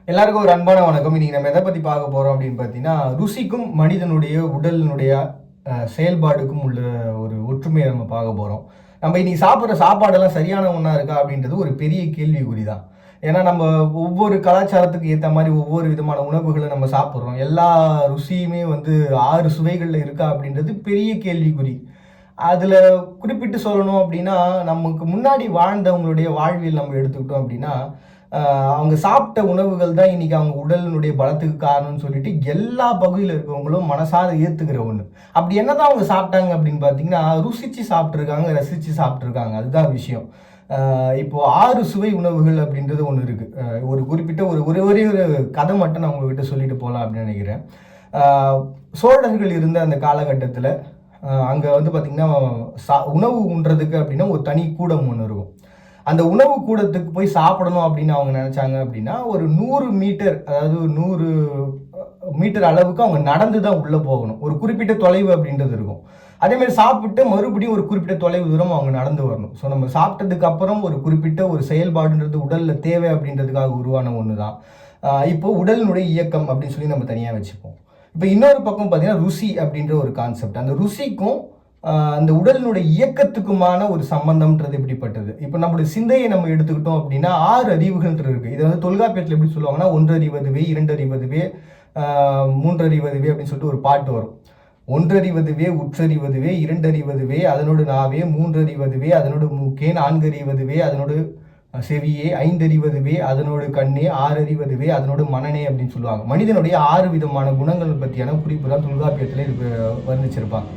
எல்லாருக்கும் ஒரு அன்பான வணக்கம். இன்னைக்கு நம்ம எதை பத்தி பார்க்க போறோம் அப்படின்னு பார்த்தீங்கன்னா, ருசிக்கும் மனிதனுடைய உடலினுடைய செயல்பாடுக்கும் உள்ள ஒரு ஒற்றுமையை நம்ம பார்க்க போறோம். நம்ம இன்னைக்கு சாப்பிட்ற சாப்பாடெல்லாம் சரியான ஒன்றா இருக்கா அப்படின்றது ஒரு பெரிய கேள்விக்குறி தான். ஏன்னா நம்ம ஒவ்வொரு கலாச்சாரத்துக்கு ஏற்ற மாதிரி ஒவ்வொரு விதமான உணவுகளை நம்ம சாப்பிட்றோம். எல்லா ருசியுமே வந்து 6 சுவைகளில் இருக்கா அப்படின்றது பெரிய கேள்விக்குறி. அதில் குறிப்பிட்டு சொல்லணும் அப்படின்னா, நமக்கு முன்னாடி வாழ்ந்தவங்களுடைய வாழ்வியல் நம்ம எடுத்துக்கிட்டோம் அப்படின்னா, அவங்க சாப்பிட்ட உணவுகள் தான் இன்னைக்கு அவங்க உடலினுடைய பலத்துக்கு காரணம்னு சொல்லிட்டு எல்லா பகுதியில் இருக்கவங்களும் மனசார ஏற்றுக்கிற ஒன்று. அப்படி என்னதான் அவங்க சாப்பிட்டாங்க அப்படின்னு பார்த்தீங்கன்னா, ருசிச்சு சாப்பிட்ருக்காங்க, ரசித்து சாப்பிட்ருக்காங்க. அதுதான் விஷயம். இப்போ 6 சுவை உணவுகள் அப்படின்றது ஒன்று இருக்கு. ஒரு குறிப்பிட்ட ஒரே ஒரு கதை மட்டும் நான் உங்ககிட்ட சொல்லிட்டு போகலாம் அப்படின்னு நினைக்கிறேன். சோழர்கள் இருந்த அந்த காலகட்டத்தில் அங்கே வந்து பார்த்திங்கன்னா உணவு உண்றதுக்கு அப்படின்னா ஒரு தனி கூடம் ஒன்று இருக்கும். அந்த உணவு கூடத்துக்கு போய் சாப்பிடணும் அப்படின்னு அவங்க நினைச்சாங்க அப்படின்னா ஒரு 100 மீட்டர், அதாவது 100 மீட்டர் அளவுக்கு அவங்க நடந்து தான் உள்ளே போகணும். ஒரு குறிப்பிட்ட தொலைவு அப்படின்றது இருக்கும். அதே மாதிரி சாப்பிட்டு மறுபடியும் ஒரு குறிப்பிட்ட தொலைவு தூரம் அவங்க நடந்து வரணும். ஸோ நம்ம சாப்பிட்டதுக்கு அப்புறம் ஒரு குறிப்பிட்ட ஒரு செயல்பாடுன்றது உடலில் தேவை அப்படின்றதுக்காக உருவான ஒன்று தான். இப்போ உடலினுடைய இயக்கம் அப்படின்னு சொல்லி நம்ம தனியாக வச்சுப்போம். இப்போ இன்னொரு பக்கம் பார்த்தீங்கன்னா ருசி அப்படின்ற ஒரு கான்செப்ட். அந்த ருசிக்கும் அந்த உடலினுடைய இயக்கத்துக்குமான ஒரு சம்பந்தம்ன்றது எப்படிப்பட்டது. இப்போ நம்மளுடைய சிந்தையை நம்ம எடுத்துக்கிட்டோம் அப்படின்னா 6 அறிவுகள்ன்றது இருக்கு. இதை வந்து தொல்காப்பியத்தில் எப்படி சொல்லுவாங்கன்னா, 1 அறிவதுவே, 2 அறிவதுவே, 3 அறிவதுவே அப்படின்னு சொல்லிட்டு ஒரு பாட்டு வரும். 1 அறிவதுவே, உற்றறிவதுவே, 2 அறிவதுவே, அதனோடு நாவே, 3 அறிவதுவே, அதனோடு மூக்கே, 4 அறிவதுவே, அதனோடு செவியே, 5 அறிவதுவே, அதனோடு கண்ணே, 6 அறிவதுவே, அதனோடு மனநே அப்படின்னு சொல்லுவாங்க. மனிதனுடைய 6 விதமான குணங்கள் பற்றியான குறிப்பு தான் தொல்காப்பியத்தில் இது வர்ணிச்சிருப்பாங்க.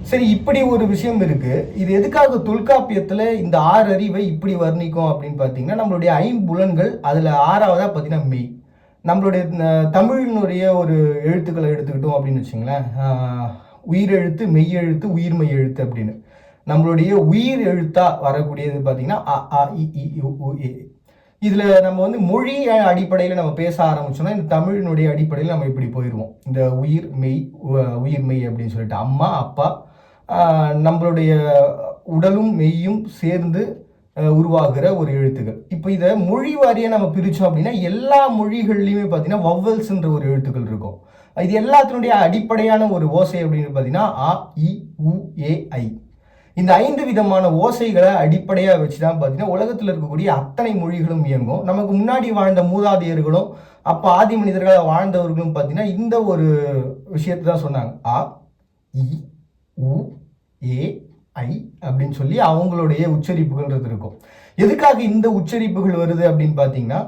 சரி, இப்படி ஒரு விஷயம் இருக்கு. இது எதுக்காக தொல்காப்பியத்துல இந்த 6 அறிவை இப்படி வர்ணிக்கும் அப்படின்னு பார்த்தீங்கன்னா, நம்மளுடைய 5 அதுல 6வதா பார்த்தீங்கன்னா மெய். நம்மளுடைய தமிழினுடைய ஒரு எழுத்துக்களை எடுத்துக்கிட்டோம் அப்படின்னு வச்சுங்களேன், உயிரெழுத்து, மெய்யெழுத்து, உயிர்மெய் எழுத்து அப்படின்னு. நம்மளுடைய உயிர் எழுத்தா வரக்கூடியது பார்த்தீங்கன்னா அ ஆ இ ஈ உ ஏ. இதுல நம்ம வந்து மொழி அடிப்படையில் நம்ம பேச ஆரம்பிச்சோம்னா, இந்த தமிழினுடைய அடிப்படையில் நம்ம இப்படி போயிடுவோம். இந்த உயிர் மெய், உயிர்மெய் அப்படின்னு சொல்லிட்டு அம்மா, அப்பா, நம்மளுடைய உடலும் மெய்யும் சேர்ந்து உருவாகிற ஒரு எழுத்துக்கள். இப்போ இதை மொழி வாரியாக நம்ம பிரித்தோம் அப்படின்னா எல்லா மொழிகள்லையுமே பார்த்தீங்கன்னா வவ்வல்ஸ்ன்ற ஒரு எழுத்துக்கள் இருக்கும். இது எல்லாத்தினுடைய அடிப்படையான ஒரு ஓசை அப்படின்னு பார்த்தீங்கன்னா அ இ உ ஏ ஐ. இந்த 5 விதமான ஓசைகளை அடிப்படையாக வச்சு தான் பார்த்தீங்கன்னா உலகத்தில் இருக்கக்கூடிய அத்தனை மொழிகளும் இயங்கும். நமக்கு முன்னாடி வாழ்ந்த மூதாதையர்களும் அப்போ ஆதி மனிதர்களாக வாழ்ந்தவர்களும் பார்த்தீங்கன்னா இந்த ஒரு விஷயத்தை தான் சொன்னாங்க. அ இ உ ஏ ஐ அப்படின்னு சொல்லி அவங்களுடைய உச்சரிப்புகள்ன்றது இருக்கும். எதுக்காக இந்த உச்சரிப்புகள் வருது அப்படின்னு பார்த்தீங்கன்னா,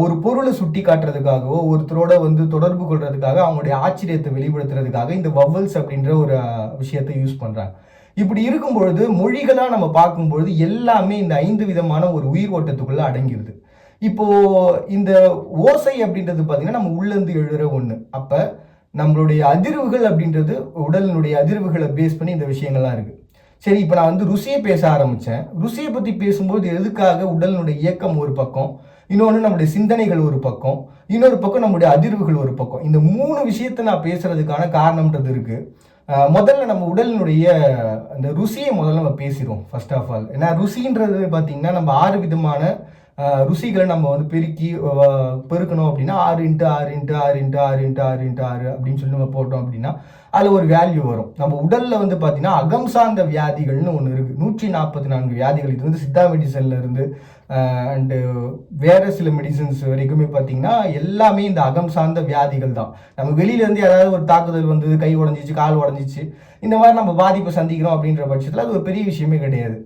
ஒரு பொருளை சுட்டி காட்டுறதுக்காகவோ ஒருத்தரோட வந்து தொடர்பு கொள்றதுக்காக அவங்களுடைய ஆச்சரியத்தை வெளிப்படுத்துறதுக்காக இந்த வவ்வல்ஸ் அப்படின்ற ஒரு விஷயத்தை யூஸ் பண்றாங்க. இப்படி இருக்கும் பொழுது மொழிகளா நம்ம பார்க்கும்பொழுது எல்லாமே இந்த 5 விதமான ஒரு உயிர் ஓட்டத்துக்குள்ள அடங்கிடுது. இப்போ இந்த ஓசை அப்படின்றது பார்த்தீங்கன்னா நம்ம உள்ளேருந்து எழுதுற ஒன்று. அப்ப நம்மளுடைய அதிர்வுகள் அப்படின்றது உடலினுடைய அதிர்வுகளை பேஸ் பண்ணி இந்த விஷயங்கள்லாம் இருக்கு. சரி, இப்போ நான் வந்து ருசியை பேச ஆரம்பித்தேன். ருசியை பற்றி பேசும்போது எதுக்காக உடலினுடைய இயக்கம் ஒரு பக்கம், இன்னொன்று நம்முடைய சிந்தனைகள் ஒரு பக்கம், இன்னொரு பக்கம் நம்முடைய அதிர்வுகள் ஒரு பக்கம். இந்த 3 விஷயத்தை நான் பேசுறதுக்கான காரணம்ன்றது இருக்கு. முதல்ல நம்ம உடலினுடைய அந்த ருசியை முதல்ல நம்ம பேசிடுவோம் ஃபர்ஸ்ட் ஆஃப் ஆல். ஏன்னா ருசின்றது பார்த்தீங்கன்னா நம்ம 6 விதமான ருசிகளை நம்ம வந்து பெருக்கணும் அப்படின்னா 6x6x6x6x6 அப்படின்னு சொல்லி நம்ம போட்டோம் அப்படின்னா அதில் ஒரு வேல்யூ வரும். நம்ம உடலில் வந்து பார்த்தீங்கன்னா அகம் சார்ந்த வியாதிகள்னு ஒன்று இருக்குது. 144 வியாதிகள். இது வந்து சித்தா மெடிசன்ல இருந்து அண்டு வேறு சில மெடிசன்ஸ் வரைக்குமே பார்த்தீங்கன்னா எல்லாமே இந்த அகம் சார்ந்த வியாதிகள் தான். நம்ம வெளியிலேருந்து யாராவது ஒரு தாக்குதல் வந்து கை உடஞ்சிச்சு, கால் உடஞ்சிச்சு, இந்த மாதிரி நம்ம பாதிப்பை சந்திக்கிறோம் அப்படின்ற பட்சத்தில் அது ஒரு பெரிய விஷயமே கிடையாது.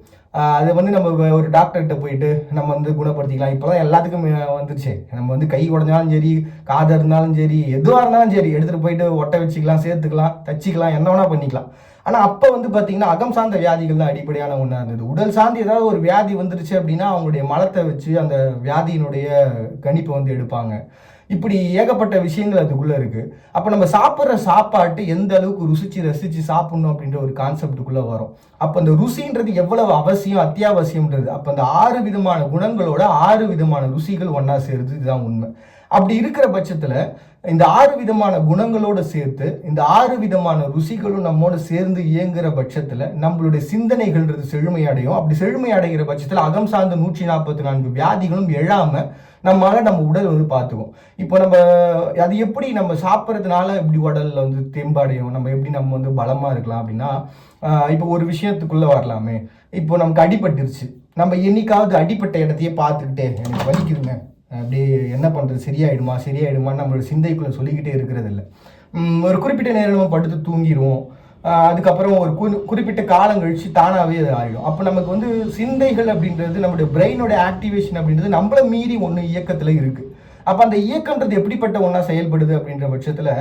அது வந்து நம்ம ஒரு டாக்டர்கிட்ட போயிட்டு நம்ம வந்து குணப்படுத்திக்கலாம். இப்போ தான் எல்லாத்துக்கும் வந்துருச்சு. நம்ம வந்து கை உடஞ்சாலும் சரி, காது இருந்தாலும் சரி, எதுவாக இருந்தாலும் சரி எடுத்துகிட்டு போயிட்டு ஒட்ட வச்சுக்கலாம், சேர்த்துக்கலாம், தச்சிக்கலாம், என்ன வேணால் பண்ணிக்கலாம். ஆனால் அப்போ வந்து பார்த்தீங்கன்னா அகம் சார்ந்த வியாதிகள் தான் அடிப்படையான ஒன்றா இருந்தது. உடல் சார்ந்து ஏதாவது ஒரு வியாதி வந்துருச்சு அப்படின்னா அவங்களுடைய மலத்தை வச்சு அந்த வியாதியினுடைய கணிப்பை வந்து எடுப்பாங்க. இப்படி ஏகப்பட்ட விஷயங்கள் அதுக்குள்ளே இருக்குது. அப்போ நம்ம சாப்பிட்ற சாப்பாட்டு எந்த அளவுக்கு ருசிச்சு ரசித்து சாப்பிட்ணும் அப்படின்ற ஒரு கான்செப்டுக்குள்ளே வரும். அப்போ அந்த ருசின்றது எவ்வளவு அவசியம், அத்தியாவசியம்ன்றது. அப்போ அந்த 6 விதமான குணங்களோட 6 விதமான ருசிகள் ஒன்றா சேருது. இதுதான் உண்மை. அப்படி இருக்கிற பட்சத்துல இந்த 6 விதமான குணங்களோட சேர்த்து இந்த 6 விதமான ருசிகளும் நம்மோட சேர்ந்து இயங்குற பட்சத்துல நம்மளுடைய சிந்தனைகள்ன்றது செழுமை அடையும். அப்படி செழுமை அடைகிற பட்சத்துல அகம் சார்ந்த 144 வியாதிகளும் எழாம நம்ம உடல் வந்து பார்த்துக்கும். இப்போ நம்ம அது எப்படி நம்ம சாப்பிட்றதுனால எப்படி உடல்ல வந்து தெம்படையும், நம்ம எப்படி நம்ம வந்து பலமா இருக்கலாம் அப்படின்னா, இப்போ ஒரு விஷயத்துக்குள்ள வரலாமே. இப்போ நமக்கு அடிபட்டுருச்சு, நம்ம என்னைக்காவது அடிப்பட்ட இடத்தையே பார்த்துக்கிட்டே எனக்கு வலிக்குதுங்க, அப்படியே என்ன பண்ணுறது, சரியாயிடுமான்னு நம்மளோட சிந்தைக்குள்ளே சொல்லிக்கிட்டே இருக்கிறது இல்லை. ஒரு குறிப்பிட்ட நேரம் நம்ம படுத்து தூங்கிடுவோம். அதுக்கப்புறம் ஒரு குறிப்பிட்ட காலம் கழிச்சு தானாகவே அது ஆகிடும். அப்போ நமக்கு வந்து சிந்தைகள் அப்படின்றது நம்மளுடைய பிரெயினோட ஆக்டிவேஷன் அப்படின்றது நம்மளை மீறி ஒன்று இயக்கத்தில் இருக்குது. அப்போ அந்த இயக்கம்ன்றது எப்படிப்பட்ட ஒன்றா செயல்படுது அப்படின்ற பட்சத்தில்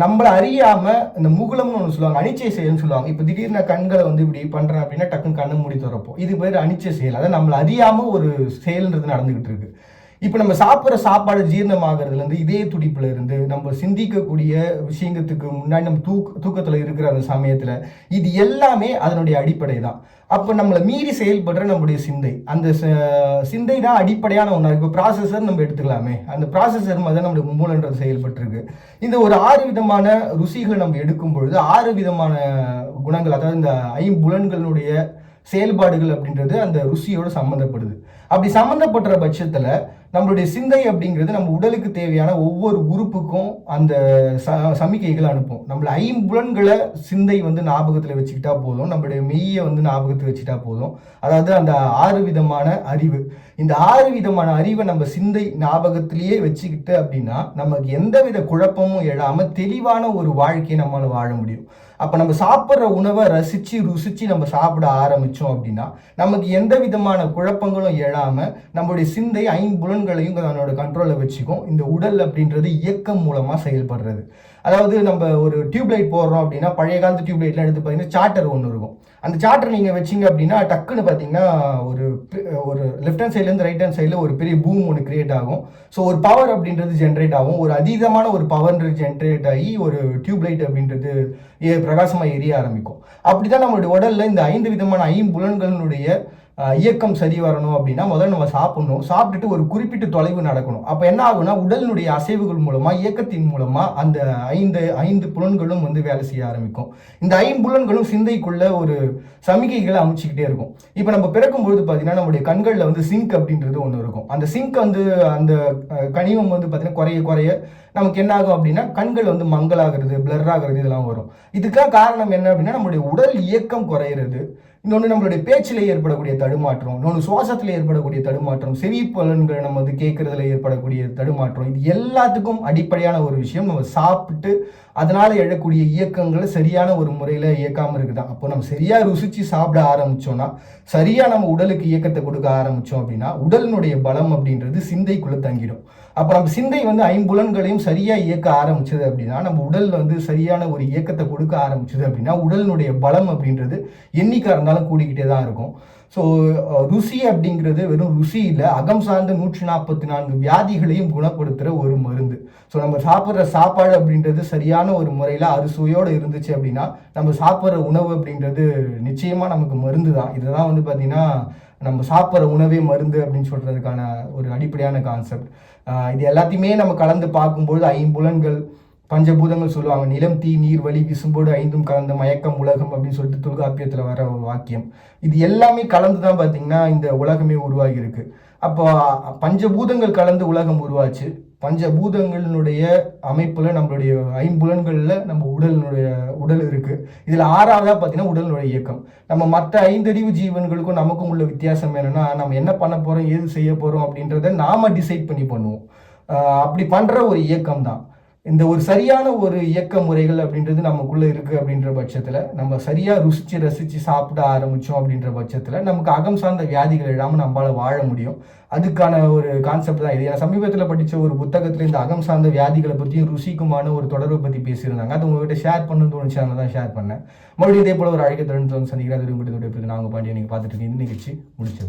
நம்மளை அறியாமல் இந்த முகுலம்னு ஒன்று சொல்லுவாங்க, அனிச்சை செயல்னு சொல்லுவாங்க. இப்போ திடீர்னு கண்களை வந்து இப்படி பண்ணுறேன் அப்படின்னா டக்குன்னு கண்ணு மூடி திறப்போம். இது பேர் அனிச்சை செயல். அதாவது நம்மளை அறியாமல் ஒரு செயல்ன்றது நடந்துகிட்டு இருக்கு. இப்போ நம்ம சாப்பிட்ற சாப்பாடு ஜீரணமாகறதுலேருந்து இதே துடிப்புல இருந்து நம்ம சிந்திக்கக்கூடிய விஷயத்துக்கு முன்னாடி நம்ம தூக்கத்தில் இருக்கிற அந்த சமயத்தில் இது எல்லாமே அதனுடைய அடிப்படை தான். அப்போ நம்மளை மீறி செயல்படுற நம்முடைய சிந்தை, அந்த சிந்தை தான் அடிப்படையான ஒன்றா. இப்போ ப்ராசஸர் நம்ம எடுத்துக்கலாமே, அந்த ப்ராசஸர் மாதிரி தான் நம்மளுடைய மூளைன்றது செயல்பட்டுருக்கு. இந்த ஒரு 6 விதமான ருசிகள் நம்ம எடுக்கும் பொழுது 6 விதமான குணங்கள், அதாவது இந்த 5 புலன்களுடைய செயல்பாடுகள் அப்படின்றது அந்த ருசியோடு சம்மந்தப்படுது. அப்படி சம்மந்தப்படுற பட்சத்தில் நம்மளுடைய சிந்தை அப்படிங்கிறது நம்ம உடலுக்கு தேவையான ஒவ்வொரு உறுப்புக்கும் அந்த சமிக்கைகளை அனுப்பும். நம்மள 5 புலன்களை சிந்தை வந்து ஞாபகத்தில் வச்சுக்கிட்டா போதும், நம்மளுடைய மெய்யை வந்து ஞாபகத்தில் வச்சுட்டா போதும். அதாவது அந்த 6 விதமான அறிவு, இந்த 6 விதமான அறிவை நம்ம சிந்தை ஞாபகத்திலேயே வச்சுக்கிட்டு அப்படின்னா நமக்கு எந்தவித குழப்பமும் எழாமல் தெளிவான ஒரு வாழ்க்கையை நம்மளால் வாழ முடியும். அப்போ நம்ம சாப்பிட்ற உணவை ருசிச்சு நம்ம சாப்பிட ஆரம்பித்தோம் அப்படின்னா நமக்கு எந்த விதமான குழப்பங்களும் எழாமல் நம்மளுடைய சிந்தை 5 புலன்களையும் தன்னோட கண்ட்ரோலில் வச்சுக்கும். இந்த உடல் அப்படின்றது இயக்கம் மூலமாக செயல்படுறது. அதாவது நம்ம ஒரு டியூப்லைட் போடுறோம் அப்படின்னா பழைய காலத்து டியூப்லைட்லாம் எடுத்து பார்த்தீங்கன்னா சார்ட்டர் ஒன்று இருக்கும். அந்த சார்ட்டர் நீங்கள் வச்சிங்க அப்படின்னா டக்குன்னு பார்த்தீங்கன்னா ஒரு லெஃப்ட் ஹேண்ட் சைட்லேருந்து ரைட் ஹேண்ட் சைடில் ஒரு பெரிய பூம் ஒன்று கிரியேட் ஆகும். ஸோ ஒரு பவர் அப்படின்றது ஜென்ரேட் ஆகும். ஒரு அதீதமான ஒரு பவர்ன்றது ஜென்ரேட் ஆகி ஒரு டியூப்லைட் அப்படின்றது பிரகாசமாக எரிய ஆரம்பிக்கும். அப்படி தான் நம்மளுடைய உடலில் இந்த 5 விதமான 5 புலன்களினுடைய இயக்கம் சரி வரணும் அப்படின்னா முதல்ல நம்ம சாப்பிடணும். சாப்பிட்டுட்டு ஒரு குறிப்பிட்ட தொலைவு நடக்கணும். அப்போ என்ன ஆகுனா உடலினுடைய அசைவுகள் மூலமாக இயக்கத்தின் மூலமாக அந்த 5 புலன்களும் வந்து வேலை செய்ய ஆரம்பிக்கும். இந்த 5 புலன்களும் சிந்தைக்குள்ள ஒரு சமிகைகளை அமைச்சிக்கிட்டே இருக்கும். இப்போ நம்ம பிறக்கும்பொழுது பார்த்தீங்கன்னா நம்முடைய கண்களில் வந்து சிங்க் அப்படின்றது ஒன்று இருக்கும். அந்த சிங்க் வந்து அந்த கனிமம் வந்து பார்த்தீங்கன்னா குறைய நமக்கு என்ன ஆகும் அப்படின்னா கண்கள் வந்து மங்கலாகிறது, பிளர் ஆகிறது, இதெல்லாம் வரும். இதுக்காக காரணம் என்ன அப்படின்னா நம்மளுடைய உடல் இயக்கம் குறையிறது, இன்னொன்று நம்மளுடைய பேச்சில் ஏற்படக்கூடிய தடுமாற்றம், இன்னொன்று சுவாசத்தில் ஏற்படக்கூடிய தடுமாற்றம், செவி பலன்கள் நம்ம வந்து கேட்கறதுல ஏற்படக்கூடிய தடுமாற்றம், இது எல்லாத்துக்கும் அடிப்படையான ஒரு விஷயம் நம்ம சாப்பிட்டு அதனால எழக்கூடிய இயக்கங்களை சரியான ஒரு முறையில் இயக்காமல் இருக்குதான். அப்போ நம்ம சரியாக ருசிச்சு சாப்பிட ஆரம்பித்தோம்னா, சரியாக நம்ம உடலுக்கு இயக்கத்தை கொடுக்க ஆரம்பித்தோம் அப்படின்னா உடலினுடைய பலம் அப்படின்றது சிந்தைக்குள்ளே தங்கிடும். அப்போ நம்ம சிந்தை வந்து 5 புலன்களையும் சரியாக இயக்க ஆரம்பிச்சது அப்படின்னா, நம்ம உடலில் வந்து சரியான ஒரு இயக்கத்தை கொடுக்க ஆரம்பிச்சது அப்படின்னா உடலினுடைய பலம் அப்படின்றது என்னைக்கா இருந்தாலும் கூடிக்கிட்டே தான் இருக்கும். ஸோ ருசி அப்படிங்கிறது வெறும் ருசி இல்லை, அகம் சார்ந்த 144 வியாதிகளையும் குணப்படுத்துகிற ஒரு மருந்து. ஸோ நம்ம சாப்பிட்ற சாப்பாடு அப்படின்றது சரியான ஒரு முறையில் அறுசுவையோடு இருந்துச்சு அப்படின்னா நம்ம சாப்பிட்ற உணவு அப்படின்றது நிச்சயமாக நமக்கு மருந்து தான். இதுதான் வந்து பார்த்திங்கன்னா நம்ம சாப்பிட்ற உணவே மருந்து அப்படின்னு சொல்கிறதுக்கான ஒரு அடிப்படையான கான்செப்ட். இது எல்லாத்தையுமே நம்ம கலந்து பார்க்கும்போது 5 புலன்கள், பஞ்சபூதங்கள் சொல்லுவாங்க, நிலம், தீ, நீர், வலி, விசும்போடு 5ம் கலந்த மயக்கம் உலகம் அப்படின்னு சொல்லிட்டு தொல்காப்பியத்தில் வர ஒரு வாக்கியம். இது எல்லாமே கலந்து தான் பார்த்தீங்கன்னா இந்த உலகமே உருவாகி இருக்கு. அப்போ பஞ்சபூதங்கள் கலந்து உலகம் உருவாச்சு. பஞ்சபூதங்களினுடைய அமைப்புல நம்மளுடைய 5 புலன்களில் நம்ம உடல் இருக்கு. இதில் 6வதா பார்த்தீங்கன்னா உடலினுடைய இயக்கம். நம்ம மற்ற 5 அறிவு ஜீவன்களுக்கும் நமக்கும் உள்ள வித்தியாசம் என்னன்னா, நம்ம என்ன பண்ண போறோம், ஏது செய்ய போறோம் அப்படின்றத நாம டிசைட் பண்ணி பண்ணுவோம். அப்படி பண்ற ஒரு இயக்கம் தான் இந்த ஒரு சரியான ஒரு இயக்க முறைகள் அப்படின்றது நமக்குள்ள இருக்கு. அப்படின்ற பட்சத்தில் நம்ம சரியா ரசிச்சு சாப்பிட ஆரம்பிச்சோம். அப்படின்ற பட்சத்தில் நமக்கு அகம் சார்ந்த வியாதிகள் இல்லாமல் நம்மளால வாழ முடியும். அதுக்கான ஒரு கான்செப்ட் தான் இது. சமீபத்தில் படித்த ஒரு புத்தகத்தில் இந்த அகம் சார்ந்த வியாதிகளை பற்றியும் ருசிக்குமான ஒரு தொடர்பை பற்றி பேசியிருந்தாங்க. அது உங்ககிட்ட ஷேர் பண்ணணும்னு தோணுச்சு, அதனால தான் ஷேர் பண்ணேன். மறுபடியும் இதே போல ஒரு அழைக்க தொடர்ந்து சந்திக்கிறார். உங்கள்கிட்ட நான் உங்கள் பாண்டியை நீங்கள் பார்த்துட்டு இருக்கீங்க. நிகழ்ச்சி முடிச்சு.